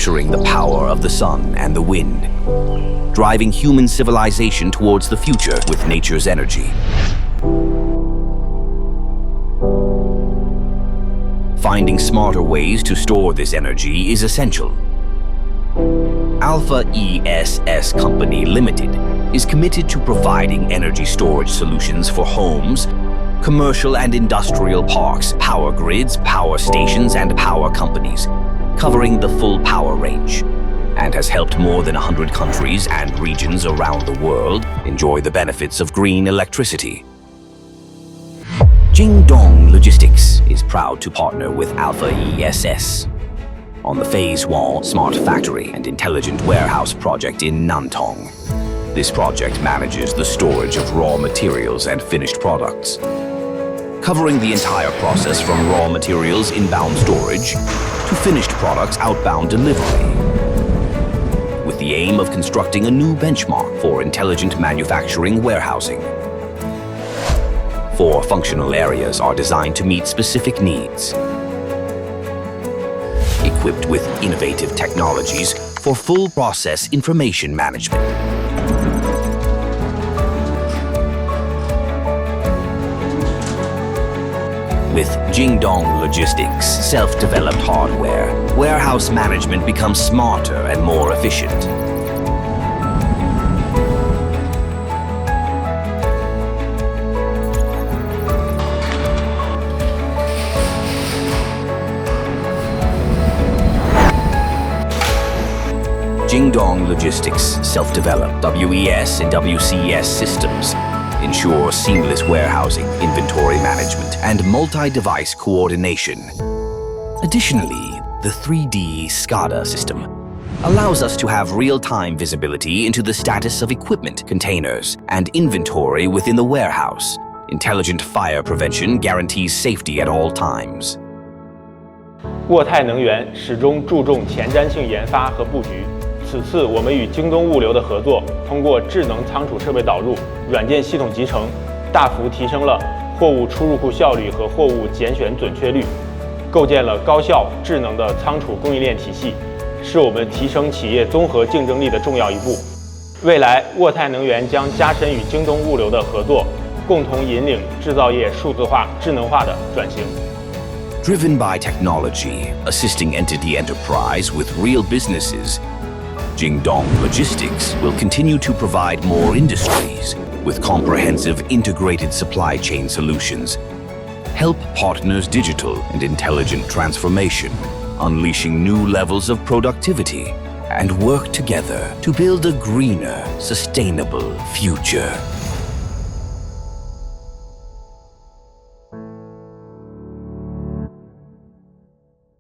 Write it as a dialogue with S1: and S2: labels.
S1: capturing the power of the sun and the wind, driving human civilization towards the future with nature's energy. Finding smarter ways to store this energy is essential. AlphaESS Company Limited is committed to providing energy storage solutions for homes, commercial and industrial parks, power grids, power stations, and power companies, covering the full power range, and has helped more than 100 countries and regions around the world enjoy the benefits of green electricity. JINGDONG Logistics is proud to partner with AlphaESS on the Phase 1 Smart Factory and Intelligent Warehouse project in Nantong. This project manages the storage of raw materials and finished products, covering the entire process from raw materials inbound storage to finished products outbound delivery, with the aim of constructing a new benchmark for intelligent manufacturing warehousing. 4 functional areas are designed to meet specific needs, equipped with innovative technologies for full process information management. With JINGDONG Logistics self-developed hardware, warehouse management becomes smarter and more efficient. JINGDONG Logistics self-developed WES and WCS systems ensure seamless warehousing, inventory management, and multi-device coordination. Additionally, the 3D SCADA system allows us to have real-time visibility into the status of equipment, containers, and inventory within the warehouse. Intelligent fire prevention guarantees safety at all times.
S2: 沃泰能源始终注重前瞻性研发和布局。此次我们与京东物流的合作，通过智能仓储设备导入、软件系统集成，大幅提升了货物出入库效率和货物拣选准确率，构建了高效智能的仓储供应链体系，是我们提升企业综合竞争力的重要一步。未来，沃泰能源将加深与京东物流的合作，共同引领制造业数字化、智能化的转型。
S1: Driven by technology, assisting entity enterprise with real businesses, JINGDONG Logistics will continue to provide more industries with comprehensive integrated supply chain solutions, help partners digital and intelligent transformation, unleashing new levels of productivity, and work together to build a greener, sustainable future.